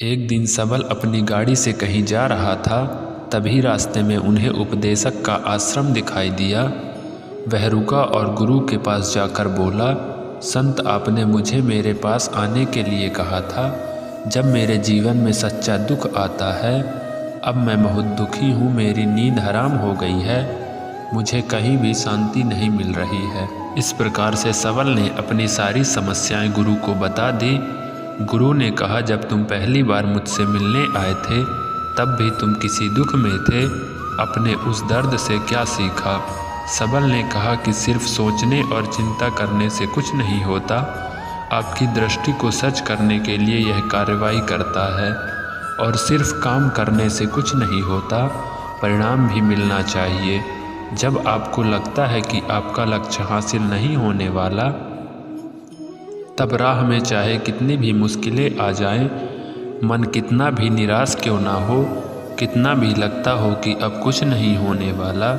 एक दिन सबल अपनी गाड़ी से कहीं जा रहा था। तभी रास्ते में उन्हें उपदेशक का आश्रम दिखाई दिया। वह रुका और गुरु के पास जाकर बोला, संत, आपने मुझे मेरे पास आने के लिए कहा था। जब मेरे जीवन में सच्चा दुख आता है, अब मैं बहुत दुखी हूँ। मेरी नींद हराम हो गई है, मुझे कहीं भी शांति नहीं मिल रही है। इस प्रकार से सबल ने अपनी सारी समस्याएं गुरु को बता दी। गुरु ने कहा, जब तुम पहली बार मुझसे मिलने आए थे तब भी तुम किसी दुख में थे। अपने उस दर्द से क्या सीखा? सबल ने कहा कि सिर्फ सोचने और चिंता करने से कुछ नहीं होता। आपकी दृष्टि को सच करने के लिए यह कार्रवाई करता है। और सिर्फ काम करने से कुछ नहीं होता, परिणाम भी मिलना चाहिए। जब आपको लगता है कि आपका लक्ष्य हासिल नहीं होने वाला, तब राह में चाहे कितनी भी मुश्किलें आ जाएं, मन कितना भी निराश क्यों ना हो, कितना भी लगता हो कि अब कुछ नहीं होने वाला,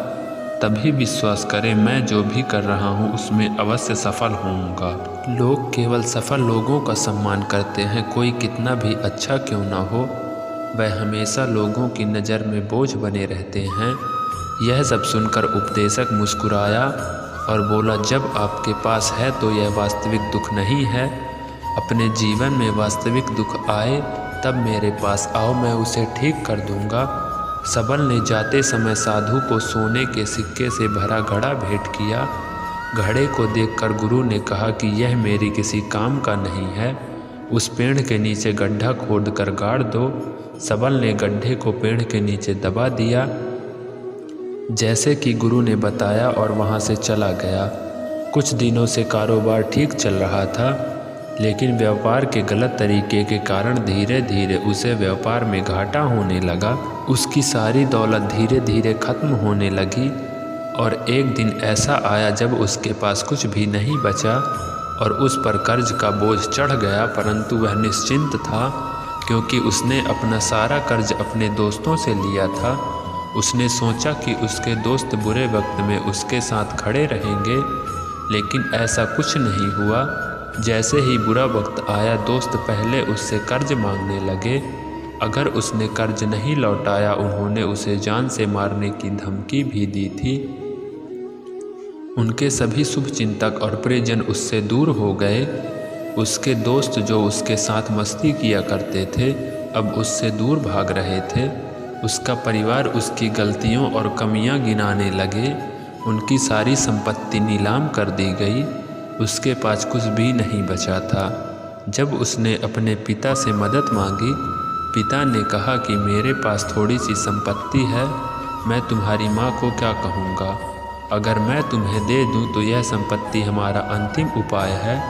तभी विश्वास करें, मैं जो भी कर रहा हूँ उसमें अवश्य सफल होऊंगा। लोग केवल सफल लोगों का सम्मान करते हैं, कोई कितना भी अच्छा क्यों ना हो, वह हमेशा लोगों की नज़र में बोझ बने रहते हैं। यह सब सुनकर उपदेशक मुस्कुराया और बोला, जब आपके पास है तो यह वास्तविक दुख नहीं है। अपने जीवन में वास्तविक दुख आए तब मेरे पास आओ, मैं उसे ठीक कर दूंगा। सबल ने जाते समय साधु को सोने के सिक्के से भरा घड़ा भेंट किया। घड़े को देखकर गुरु ने कहा कि यह मेरी किसी काम का नहीं है, उस पेड़ के नीचे गड्ढा खोदकर गाड़ दो। सबल ने गड्ढे को पेड़ के नीचे दबा दिया, जैसे कि गुरु ने बताया, और वहां से चला गया। कुछ दिनों से कारोबार ठीक चल रहा था, लेकिन व्यापार के गलत तरीके के कारण धीरे धीरे उसे व्यापार में घाटा होने लगा। उसकी सारी दौलत धीरे धीरे खत्म होने लगी और एक दिन ऐसा आया जब उसके पास कुछ भी नहीं बचा और उस पर कर्ज का बोझ चढ़ गया। परंतु वह निश्चिंत था, क्योंकि उसने अपना सारा कर्ज अपने दोस्तों से लिया था। उसने सोचा कि उसके दोस्त बुरे वक्त में उसके साथ खड़े रहेंगे, लेकिन ऐसा कुछ नहीं हुआ। जैसे ही बुरा वक्त आया, दोस्त पहले उससे कर्ज मांगने लगे। अगर उसने कर्ज नहीं लौटाया, उन्होंने उसे जान से मारने की धमकी भी दी थी। उनके सभी शुभचिंतक और प्रियजन उससे दूर हो गए। उसके दोस्त जो उसके साथ मस्ती किया करते थे, अब उससे दूर भाग रहे थे। उसका परिवार उसकी गलतियों और कमियां गिनाने लगे। उनकी सारी संपत्ति नीलाम कर दी गई, उसके पास कुछ भी नहीं बचा था। जब उसने अपने पिता से मदद मांगी, पिता ने कहा कि मेरे पास थोड़ी सी संपत्ति है, मैं तुम्हारी माँ को क्या कहूँगा। अगर मैं तुम्हें दे दूँ तो यह संपत्ति हमारा अंतिम उपाय है।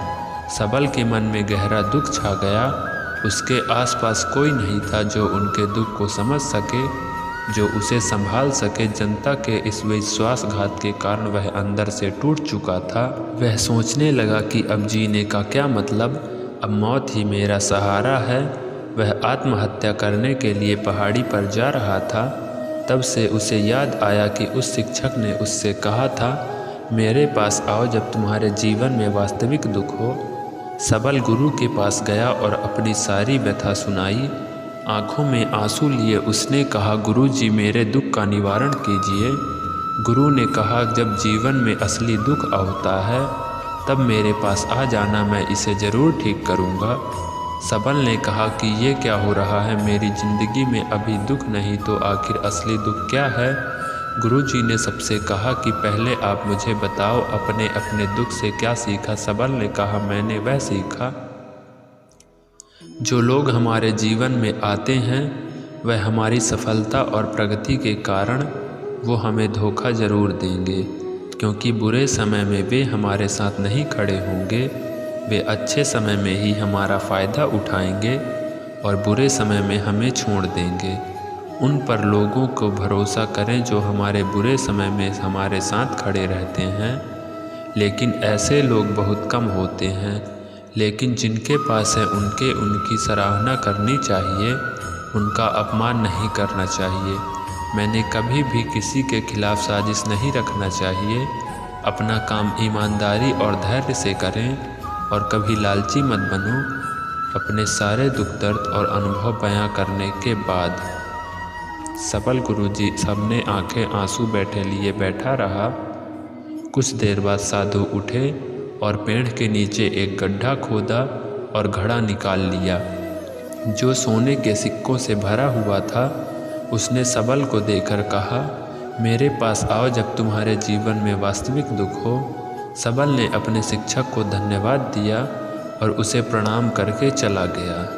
सबल के मन में गहरा दुख छा गया। उसके आसपास कोई नहीं था जो उनके दुख को समझ सके, जो उसे संभाल सके। जनता के इस विश्वासघात के कारण वह अंदर से टूट चुका था। वह सोचने लगा कि अब जीने का क्या मतलब, अब मौत ही मेरा सहारा है। वह आत्महत्या करने के लिए पहाड़ी पर जा रहा था। तब से उसे याद आया कि उस शिक्षक ने उससे कहा था, मेरे पास आओ जब तुम्हारे जीवन में वास्तविक दुख हो। सबल गुरु के पास गया और अपनी सारी व्यथा सुनाई। आंखों में आंसू लिए उसने कहा, गुरुजी, मेरे दुख का निवारण कीजिए। गुरु ने कहा, जब जीवन में असली दुख होता है तब मेरे पास आ जाना, मैं इसे ज़रूर ठीक करूँगा। सबल ने कहा कि ये क्या हो रहा है, मेरी ज़िंदगी में अभी दुख नहीं तो आखिर असली दुख क्या है। गुरुजी ने सबसे कहा कि पहले आप मुझे बताओ, अपने अपने दुख से क्या सीखा। सबल ने कहा, मैंने वह सीखा, जो लोग हमारे जीवन में आते हैं वह हमारी सफलता और प्रगति के कारण वो हमें धोखा ज़रूर देंगे, क्योंकि बुरे समय में वे हमारे साथ नहीं खड़े होंगे। वे अच्छे समय में ही हमारा फ़ायदा उठाएंगे और बुरे समय में हमें छोड़ देंगे। उन पर लोगों को भरोसा करें जो हमारे बुरे समय में हमारे साथ खड़े रहते हैं, लेकिन ऐसे लोग बहुत कम होते हैं। लेकिन जिनके पास है उनकी सराहना करनी चाहिए, उनका अपमान नहीं करना चाहिए। मैंने कभी भी किसी के खिलाफ साजिश नहीं रखना चाहिए। अपना काम ईमानदारी और धैर्य से करें और कभी लालची मत बनो। अपने सारे दुख दर्द और अनुभव बयां करने के बाद सबल गुरुजी सबने आंखें आंसू बैठे लिए बैठा रहा। कुछ देर बाद साधु उठे और पेड़ के नीचे एक गड्ढा खोदा और घड़ा निकाल लिया जो सोने के सिक्कों से भरा हुआ था। उसने सबल को देकर कहा, मेरे पास आओ जब तुम्हारे जीवन में वास्तविक दुख हो। सबल ने अपने शिक्षक को धन्यवाद दिया और उसे प्रणाम करके चला गया।